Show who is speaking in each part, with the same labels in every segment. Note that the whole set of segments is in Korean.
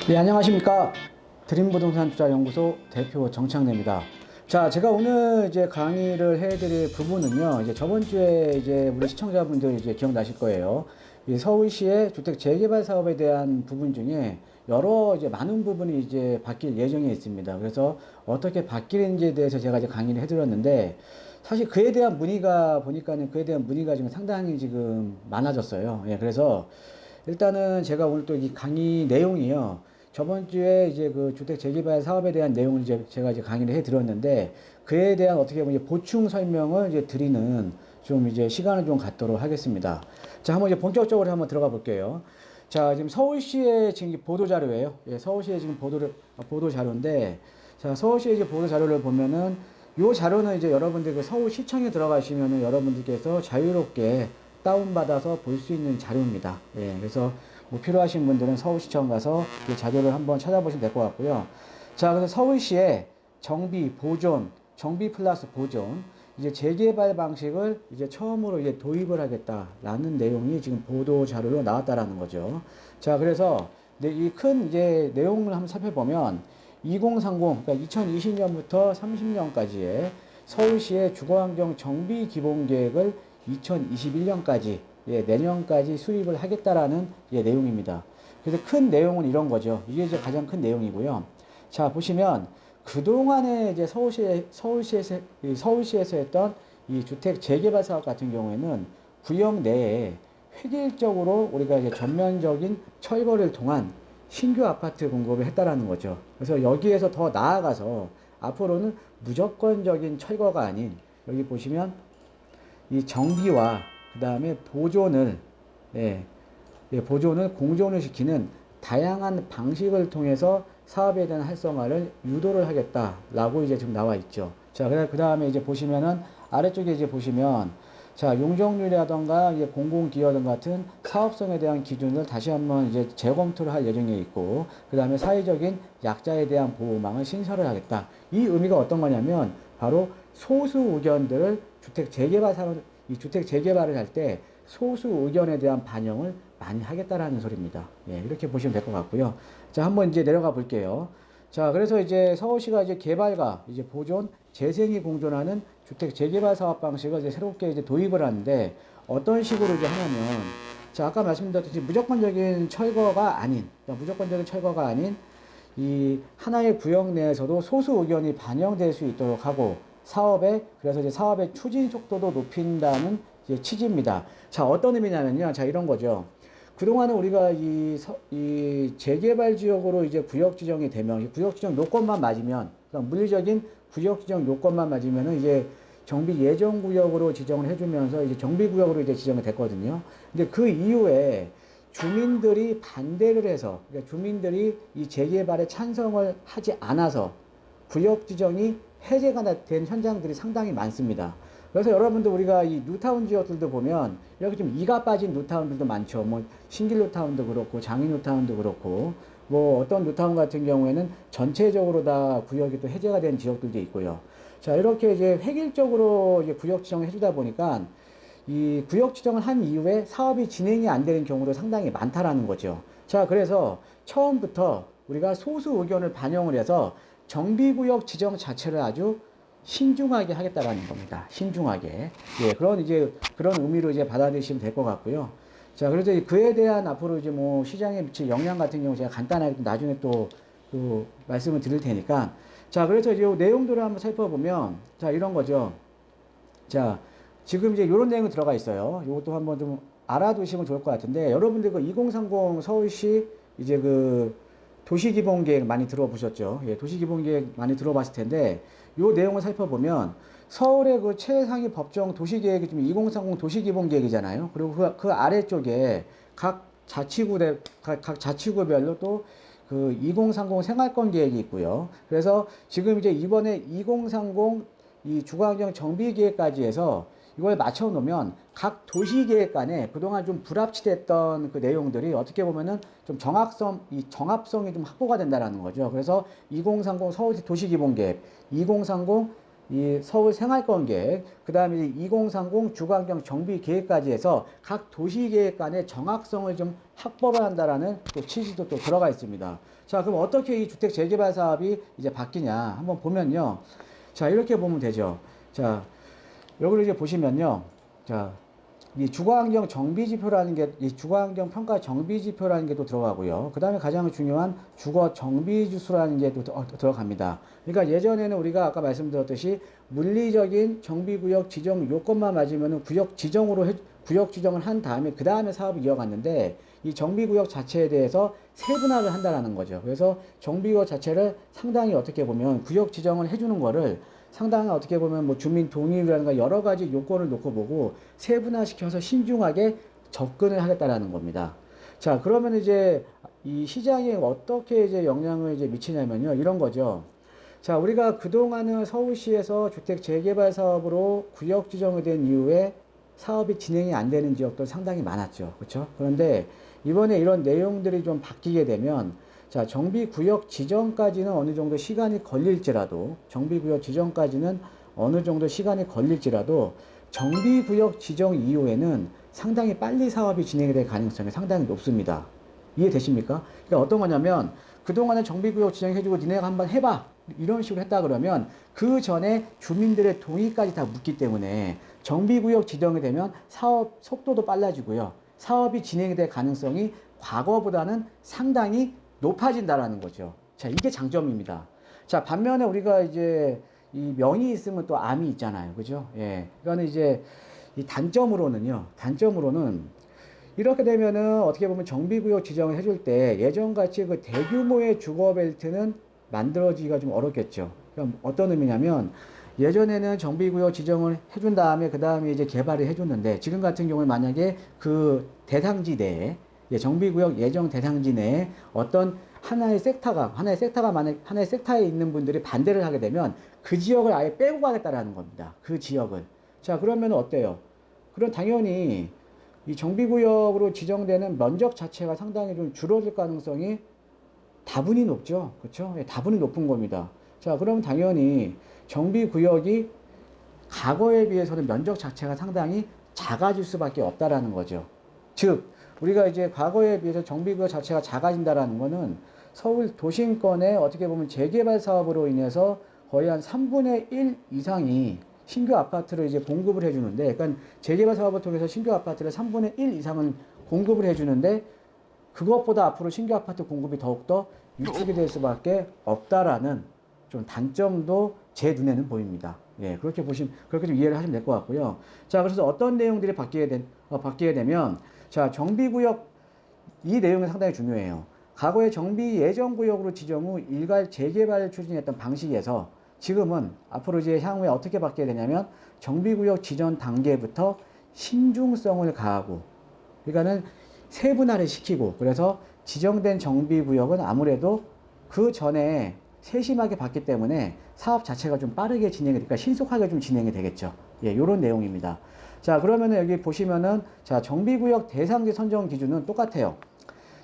Speaker 1: 네, 안녕하십니까. 드림부동산투자연구소 대표 정창래입니다. 자, 제가 오늘 이제 강의를 해드릴 부분은요, 이제 저번 주에 이제 우리 시청자분들 이제 기억나실 거예요. 이 서울시의 주택 재개발 사업에 대한 부분 중에 여러 이제 많은 부분이 이제 바뀔 예정에 있습니다. 그래서 어떻게 바뀌는지에 대해서 제가 이제 강의를 해드렸는데, 사실 그에 대한 문의가 보니까는 그에 대한 문의가 지금 상당히 지금 많아졌어요. 예, 그래서 일단은 제가 오늘 또 이 강의 내용이요. 저번 주에 이제 그 주택 재개발 사업에 대한 내용을 이제 제가 이제 강의를 해 드렸는데 그에 대한 어떻게 보면 이제 보충 설명을 이제 드리는 좀 이제 시간을 좀 갖도록 하겠습니다. 자, 한번 이제 본격적으로 한번 들어가 볼게요. 자, 지금 서울시의 지금 보도 자료예요. 예, 서울시의 지금 보도 자료인데 자, 서울시의 이제 보도 자료를 보면은 요 자료는 이제 여러분들 그 서울시청에 들어가시면은 여러분들께서 자유롭게 다운받아서 볼 수 있는 자료입니다. 예, 그래서 뭐 필요하신 분들은 서울시청 가서 이 자료를 한번 찾아보시면 될 것 같고요. 자, 그래서 서울시의 정비, 보존, 정비 플러스 보존, 이제 재개발 방식을 이제 처음으로 이제 도입을 하겠다라는 내용이 지금 보도 자료로 나왔다라는 거죠. 자, 그래서 이 큰 이제 내용을 한번 살펴보면 2030, 그러니까 2020년부터 30년까지의 서울시의 주거환경 정비 기본 계획을 2021년까지 예, 내년까지 수립을 하겠다라는 예, 내용입니다. 그래서 큰 내용은 이런 거죠. 이게 이제 가장 큰 내용이고요. 자, 보시면 그동안에 이제 서울시에서 했던 이 주택 재개발 사업 같은 경우에는 구역 내에 획일적으로 우리가 이제 전면적인 철거를 통한 신규 아파트 공급을 했다라는 거죠. 그래서 여기에서 더 나아가서 앞으로는 무조건적인 철거가 아닌 여기 보시면 이 정비와 그 다음에 보존을 보존을 공존을 시키는 다양한 방식을 통해서 사업에 대한 활성화를 유도를 하겠다라고 이제 지금 나와 있죠. 자, 그 다음에 이제 보시면은 아래쪽에 이제 보시면 자, 용적률이라던가 이제 공공기여 등 같은 사업성에 대한 기준을 다시 한번 이제 재검토를 할 예정에 있고, 그 다음에 사회적인 약자에 대한 보호망을 신설을 하겠다. 이 의미가 어떤 거냐면, 바로 소수 의견들을 주택 재개발을 할 때 소수 의견에 대한 반영을 많이 하겠다라는 소리입니다. 예, 이렇게 보시면 될 것 같고요. 자, 한번 이제 내려가 볼게요. 자, 그래서 이제 서울시가 이제 개발과 이제 보존, 재생이 공존하는 주택 재개발 사업 방식을 이제 새롭게 이제 도입을 하는데 어떤 식으로 이제 하냐면, 자, 아까 말씀드렸듯이 무조건적인 철거가 아닌 이 하나의 구역 내에서도 소수 의견이 반영될 수 있도록 하고 그래서 이제 사업의 추진 속도도 높인다는 이제 취지입니다. 자, 어떤 의미냐면요. 자, 이런 거죠. 그동안은 우리가 이 재개발 지역으로 이제 구역 지정이 되면, 이 구역 지정 요건만 맞으면, 그러니까 물리적인 구역 지정 요건만 맞으면은 이제 정비 예정 구역으로 지정을 해주면서 이제 정비 구역으로 이제 지정이 됐거든요. 근데 그 이후에 주민들이 반대를 해서, 그러니까 주민들이 이 재개발에 찬성을 하지 않아서 구역 지정이 해제가 된 현장들이 상당히 많습니다. 그래서 여러분들 우리가 이 뉴타운 지역들도 보면 이렇게 좀 이가 빠진 뉴타운들도 많죠. 뭐 신길 뉴타운도 그렇고 장인 뉴타운도 그렇고 뭐 어떤 뉴타운 같은 경우에는 전체적으로 다 구역이 또 해제가 된 지역들도 있고요. 자, 이렇게 이제 획일적으로 이제 구역 지정을 해주다 보니까 이 구역 지정을 한 이후에 사업이 진행이 안 되는 경우도 상당히 많다라는 거죠. 자, 그래서 처음부터 우리가 소수 의견을 반영을 해서 정비구역 지정 자체를 아주 신중하게 하겠다라는 겁니다. 신중하게. 예, 그런 의미로 이제 받아들이시면 될 것 같고요. 자, 그래서 그에 대한 앞으로 이제 뭐 시장에 미칠 영향 같은 경우 제가 간단하게 나중에 또 그 말씀을 드릴 테니까. 자, 그래서 이제 내용들을 한번 살펴보면, 자, 이런 거죠. 자, 지금 이제 이런 내용이 들어가 있어요. 이것도 한번 좀 알아두시면 좋을 것 같은데, 여러분들 그 2030 서울시 이제 그 도시기본계획 많이 들어보셨죠? 예, 도시기본계획 많이 들어봤을 텐데, 요 내용을 살펴보면, 서울의 그 최상위 법정 도시계획이 지금 2030 도시기본계획이잖아요. 그리고 그 아래쪽에 각 자치구별로 또 그 2030 생활권 계획이 있고요. 그래서 지금 이제 이번에 2030 이 주거환경 정비계획까지 해서 이걸 맞춰 놓으면 각 도시계획 간에 그동안 좀 불합치됐던 그 내용들이 어떻게 보면은 좀 정합성이 좀 확보가 된다라는 거죠. 그래서 2030 서울시 도시기본계획, 2030 이 서울 생활권 계획, 그 다음에 2030 주거환경 정비 계획까지 해서 각 도시 계획 간의 정확성을 좀 확보를 한다라는 또 취지도 또 들어가 있습니다. 자, 그럼 어떻게 이 주택 재개발 사업이 이제 바뀌냐 한번 보면요. 자, 이렇게 보면 되죠. 자, 여기를 이제 보시면요. 자, 이 주거환경 정비지표라는 게, 이 주거환경 평가 정비지표라는 게 또 들어가고요. 그 다음에 가장 중요한 주거 정비지수라는 게 또 들어갑니다. 그러니까 예전에는 우리가 아까 말씀드렸듯이 물리적인 정비구역 지정 요건만 맞으면 구역 구역 지정을 한 다음에 그 다음에 사업을 이어갔는데 이 정비구역 자체에 대해서 세분화를 한다라는 거죠. 그래서 정비구역 자체를 상당히 어떻게 보면 구역 지정을 해주는 거를 상당히 어떻게 보면 뭐 주민 동의라든가 여러 가지 요건을 놓고 보고 세분화시켜서 신중하게 접근을 하겠다라는 겁니다. 자, 그러면 이제 이 시장에 어떻게 이제 영향을 이제 미치냐면요. 이런 거죠. 자, 우리가 그동안은 서울시에서 주택 재개발 사업으로 구역 지정이 된 이후에 사업이 진행이 안 되는 지역도 상당히 많았죠. 그렇죠? 그런데 이번에 이런 내용들이 좀 바뀌게 되면 자, 정비구역 지정까지는 어느 정도 시간이 걸릴지라도 정비구역 지정 이후에는 상당히 빨리 사업이 진행이 될 가능성이 상당히 높습니다. 이해되십니까? 그러니까 어떤 거냐면 그동안은 정비구역 지정해주고 니네가 한번 해봐 이런 식으로 했다 그러면 그 전에 주민들의 동의까지 다 묻기 때문에 정비구역 지정이 되면 사업 속도도 빨라지고요. 사업이 진행이 될 가능성이 과거보다는 상당히 높아진다라는 거죠. 자, 이게 장점입니다. 자, 반면에 우리가 이제 이 명이 있으면 또 암이 있잖아요. 그죠? 예. 이거는 이제 이 단점으로는 이렇게 되면은 어떻게 보면 정비구역 지정을 해줄 때 예전같이 그 대규모의 주거벨트는 만들어지기가 좀 어렵겠죠. 그럼 어떤 의미냐면 예전에는 정비구역 지정을 해준 다음에 그 다음에 이제 개발을 해줬는데 지금 같은 경우에 만약에 그 대상지 내에 정비구역 예정 대상지 내에 어떤 하나의 섹터에 있는 분들이 반대를 하게 되면 그 지역을 아예 빼고 가겠다라는 겁니다. 그 지역을. 자, 그러면 어때요? 그럼 당연히 이 정비구역으로 지정되는 면적 자체가 상당히 좀 줄어들 가능성이 다분히 높죠. 그렇죠? 예, 다분히 높은 겁니다. 자, 그럼 당연히 정비구역이 과거에 비해서는 면적 자체가 상당히 작아질 수밖에 없다라는 거죠. 즉, 우리가 이제 과거에 비해서 정비구역 자체가 작아진다라는 거는 서울 도심권의 어떻게 보면 재개발 사업으로 인해서 거의 한 3분의 1 이상이 신규 아파트를 이제 공급을 해주는데, 그러니까 재개발 사업을 통해서 신규 아파트를 3분의 1 이상은 공급을 해주는데, 그것보다 앞으로 신규 아파트 공급이 더욱더 위축이 될 수밖에 없다라는 좀 단점도 제 눈에는 보입니다. 예, 그렇게 좀 이해를 하시면 될 것 같고요. 자, 그래서 어떤 내용들이 바뀌게 되면, 자, 정비구역, 이 내용이 상당히 중요해요. 과거에 정비 예정구역으로 지정 후 일괄 재개발을 추진했던 방식에서 지금은 앞으로 이제 향후에 어떻게 바뀌게 되냐면 정비구역 지정 단계부터 신중성을 가하고, 그러니까는 세분화를 시키고, 그래서 지정된 정비구역은 아무래도 그 전에 세심하게 봤기 때문에 사업 자체가 좀 빠르게 그러니까 신속하게 좀 진행이 되겠죠. 예, 요런 내용입니다. 자, 그러면은 여기 보시면은, 자, 정비구역 대상지 선정 기준은 똑같아요.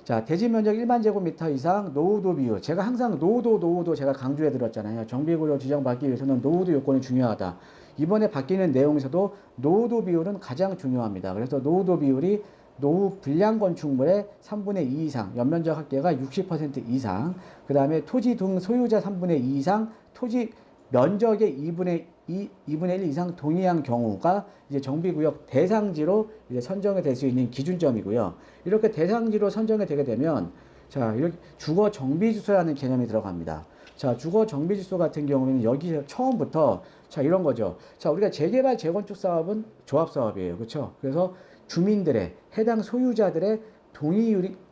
Speaker 1: 자, 대지 면적 1만 제곱미터 이상 노후도 비율. 제가 항상 노후도 제가 강조해 드렸잖아요. 정비구역 지정받기 위해서는 노후도 요건이 중요하다. 이번에 바뀌는 내용에서도 노후도 비율은 가장 중요합니다. 그래서 노후도 비율이 노후 불량 건축물의 3분의 2 이상, 연면적 합계가 60% 이상, 그 다음에 토지 등 소유자 3분의 2 이상, 토지 면적의 2분의 1 이상 동의한 경우가 이제 정비구역 대상지로 이제 선정이 될 수 있는 기준점이고요. 이렇게 대상지로 선정이 되게 되면, 자, 이렇게 주거 정비지수라는 개념이 들어갑니다. 자, 주거 정비지수 같은 경우에는 여기 처음부터, 자, 이런 거죠. 자, 우리가 재개발 재건축 사업은 조합 사업이에요. 그렇죠? 그래서 주민들의, 해당 소유자들의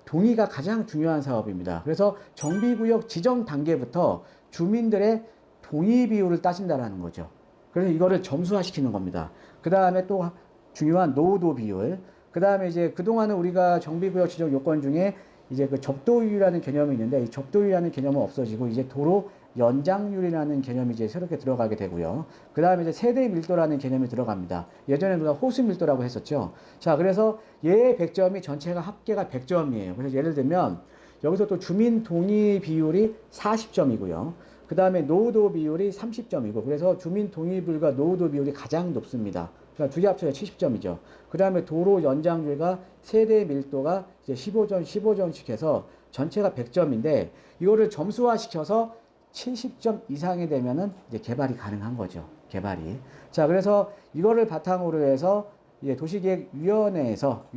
Speaker 1: 동의가 가장 중요한 사업입니다. 그래서 정비구역 지정 단계부터 주민들의 동의 비율을 따진다라는 거죠. 그래서 이거를 점수화시키는 겁니다. 그 다음에 또 중요한 노후도 비율. 그 다음에 이제 그동안은 우리가 정비구역 지정 요건 중에 이제 그 접도율이라는 개념이 있는데, 이 접도율이라는 개념은 없어지고 이제 도로 연장률이라는 개념이 이제 새롭게 들어가게 되고요. 그 다음에 이제 세대 밀도라는 개념이 들어갑니다. 예전에 우리가 호수 밀도라고 했었죠. 자, 그래서 얘 100점이 전체가 합계가 100점이에요. 그래서 예를 들면 여기서 또 주민 동의 비율이 40점이고요. 그 다음에 노후도 비율이 30점이고, 그래서 주민 동의비율과 노후도 비율이 가장 높습니다. 그러니까 두 개 합쳐서 70점이죠. 그 다음에 도로 연장률과 세대 밀도가 이제 15점, 15점씩 해서 전체가 100점인데, 이거를 점수화 시켜서 70점 이상이 되면은 이제 개발이 가능한 거죠. 개발이. 자, 그래서 이거를 바탕으로 해서 도시계획위원회에서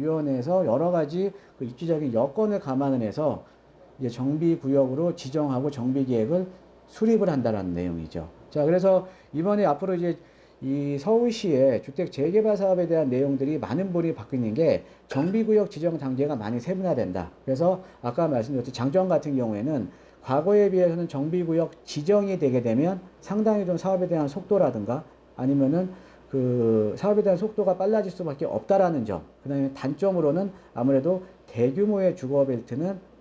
Speaker 1: 여러 가지 그 입지적인 여건을 감안을 해서 이제 정비구역으로 지정하고 정비계획을 수립을 한다는 내용이죠. 자, 그래서 이번에 앞으로 이제 이 서울시의 주택 재개발 사업에 대한 내용들이 많은 분이 바뀌는 게 정비구역 지정 단계가 많이 세분화된다. 그래서 아까 말씀드렸듯이 장정 같은 경우에는 과거에 비해서는 정비구역 지정이 되게 되면 상당히 좀 사업에 대한 속도라든가 아니면은 그 사업에 대한 속도가 빨라질 수밖에 없다라는 점. 그 다음에 단점으로는 아무래도 대규모의 주거벨트는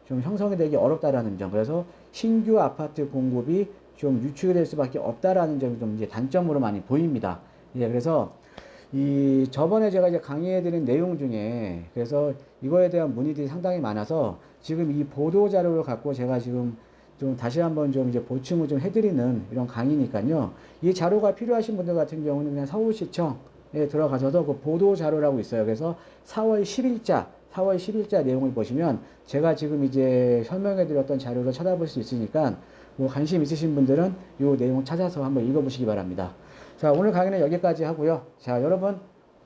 Speaker 1: 좀 형성이 되기 어렵다라는 점. 그래서 신규 아파트 공급이 좀 유출이 될 수밖에 없다라는 점이 좀 이제 단점으로 많이 보입니다. 예, 그래서 이 저번에 제가 이제 강의해드린 내용 중에 그래서 이거에 대한 문의들이 상당히 많아서 지금 이 보도 자료를 갖고 제가 지금 좀 다시 한번 좀 이제 보충을 좀 해드리는 이런 강의니까요. 이 자료가 필요하신 분들 같은 경우는 그냥 서울시청에 들어가셔서 그 보도 자료라고 있어요. 그래서 4월 10일자 내용을 보시면 제가 지금 이제 설명해 드렸던 자료를 찾아볼 수 있으니까 뭐 관심 있으신 분들은 이 내용 찾아서 한번 읽어보시기 바랍니다. 자, 오늘 강의는 여기까지 하고요. 자, 여러분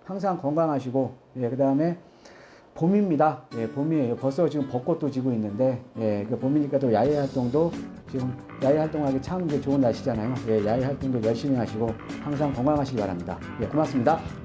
Speaker 1: 항상 건강하시고, 예, 그 다음에 봄입니다. 예, 봄이에요. 벌써 지금 벚꽃도 지고 있는데, 예, 그 봄이니까 또 야외 활동도 지금 야외 활동하기 참 좋은 날씨잖아요. 예, 야외 활동도 열심히 하시고 항상 건강하시기 바랍니다. 예, 고맙습니다.